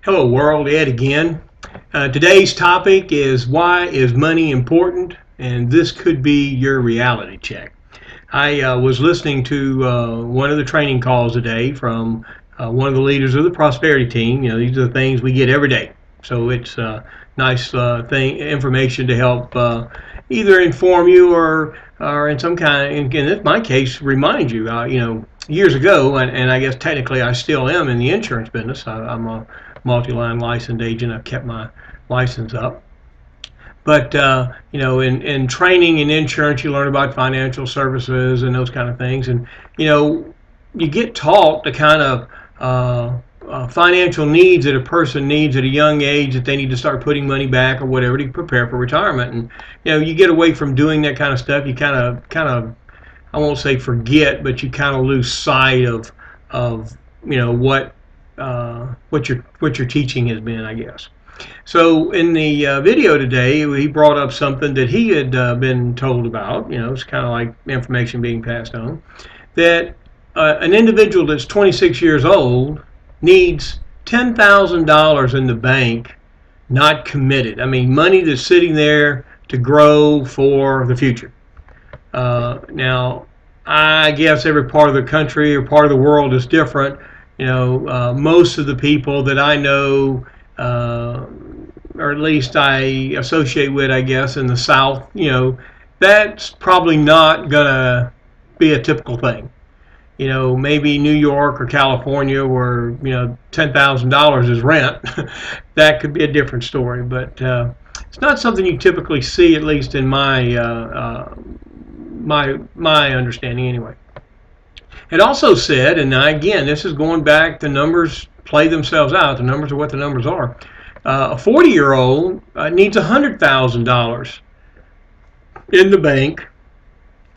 Hello world, Ed again. Today's topic is why is money important? And this could be your reality check. I was listening to one of the training calls today from one of the leaders of the prosperity team. You know, these are the things we get every day. So it's nice information to help either inform you or in some kind, in my case, remind you. Years ago, and I guess technically I still am in the insurance business. I'm a multi-line licensed agent. I've kept my license up. But in training in insurance, you learn about financial services and those kind of things, and you get taught the kind of financial needs that a person needs at a young age, that they need to start putting money back or whatever to prepare for retirement. And you get away from doing that kind of stuff. You kind of I won't say forget, but you kind of lose sight of what your teaching has been, I guess. So in the video today, he brought up something that he had been told about. It's kind of like information being passed on, that an individual that's 26 years old needs $10,000 in the bank, not committed. I mean, money that's sitting there to grow for the future. Now, I guess every part of the country or part of the world is different. Most of the people that I know, or at least I associate with, I guess, in the South, that's probably not going to be a typical thing. Maybe New York or California where, $10,000 is rent. That could be a different story, but it's not something you typically see, at least in my understanding anyway. It also said, and again, this is going back, the numbers play themselves out. The numbers are what the numbers are. A 40-year-old needs $100,000 in the bank,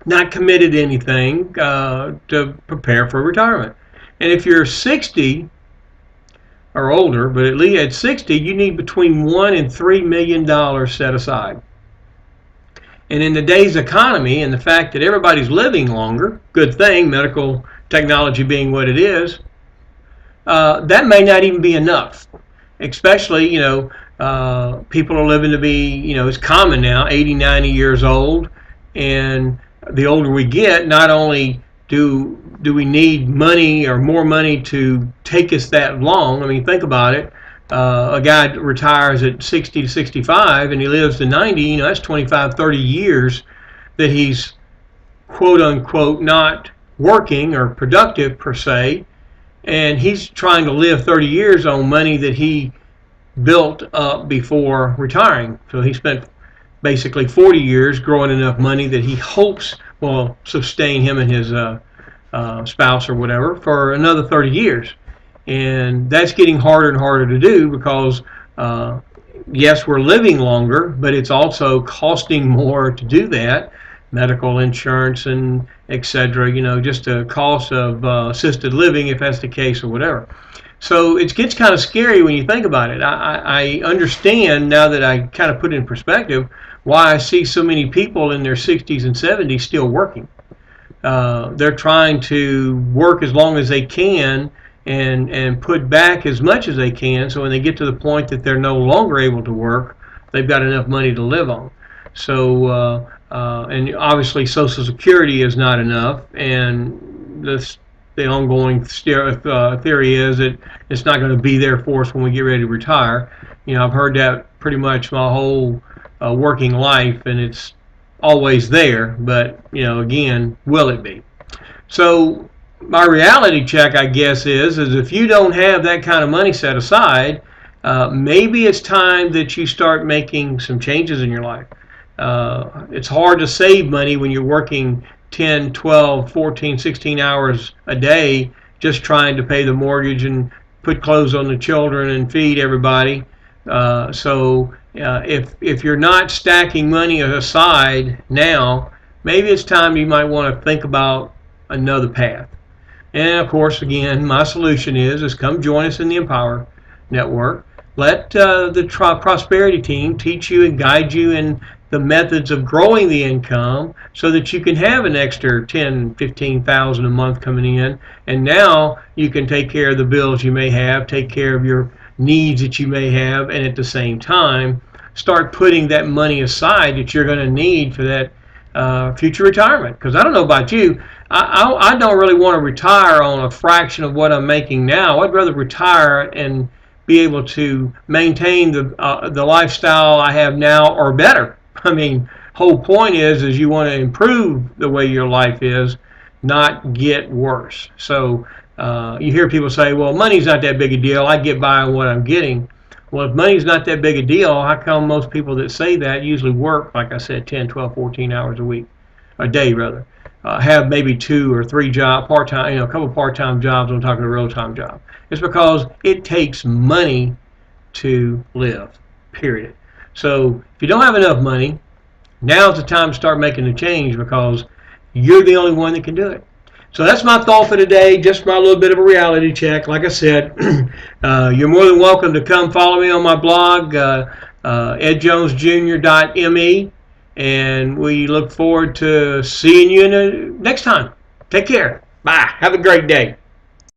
not committed to anything, to prepare for retirement. And if you're 60 or older, but at least at 60, you need between $1 and $3 million set aside. And in today's economy, and the fact that everybody's living longer, good thing, medical technology being what it is, that may not even be enough. Especially, people are living to be, it's common now, 80, 90 years old. And the older we get, not only do we need money or more money to take us that long. I mean, think about it. A guy retires at 60 to 65 and he lives to 90, that's 25, 30 years that he's quote unquote not working or productive per se, and he's trying to live 30 years on money that he built up before retiring. So he spent basically 40 years growing enough money that he hopes will sustain him and his spouse or whatever for another 30 years. And that's getting harder and harder to do because, yes, we're living longer, but it's also costing more to do that. Medical insurance and etc. Just the cost of assisted living, if that's the case or whatever. So it gets kind of scary when you think about it. I understand now that I kind of put it in perspective why I see so many people in their 60s and 70s still working. They're trying to work as long as they can and put back as much as they can, so when they get to the point that they're no longer able to work, they've got enough money to live on. So, and obviously Social Security is not enough, and the ongoing theory is that it's not going to be there for us when we get ready to retire. I've heard that pretty much my whole working life, and it's always there, but, again, will it be? So, my reality check, I guess, is if you don't have that kind of money set aside, maybe it's time that you start making some changes in your life. It's hard to save money when you're working 10, 12, 14, 16 hours a day just trying to pay the mortgage and put clothes on the children and feed everybody. So if you're not stacking money aside now, maybe it's time you might want to think about another path. And of course, again, my solution is come join us in the Empower Network. Let the Prosperity Team teach you and guide you in the methods of growing the income so that you can have an extra $10,000, $15,000 a month coming in, and now you can take care of the bills you may have, take care of your needs that you may have, and at the same time start putting that money aside that you're going to need for that future retirement. Because I don't know about you, I don't really want to retire on a fraction of what I'm making now. I'd rather retire and be able to maintain the lifestyle I have now or better. I mean, whole point is you want to improve the way your life is, not get worse. So you hear people say, well, money's not that big a deal. I get by on what I'm getting. Well, if money's not that big a deal, how come most people that say that usually work, like I said, 10, 12, 14 hours a day rather, have maybe 2 or 3 job part-time, a couple part-time jobs on top of a real-time job? It's because it takes money to live, period. So if you don't have enough money, now's the time to start making the change, because you're the only one that can do it. So that's my thought for today, just my little bit of a reality check. Like I said, you're more than welcome to come follow me on my blog, edjonesjr.me, and we look forward to seeing you next time. Take care. Bye. Have a great day.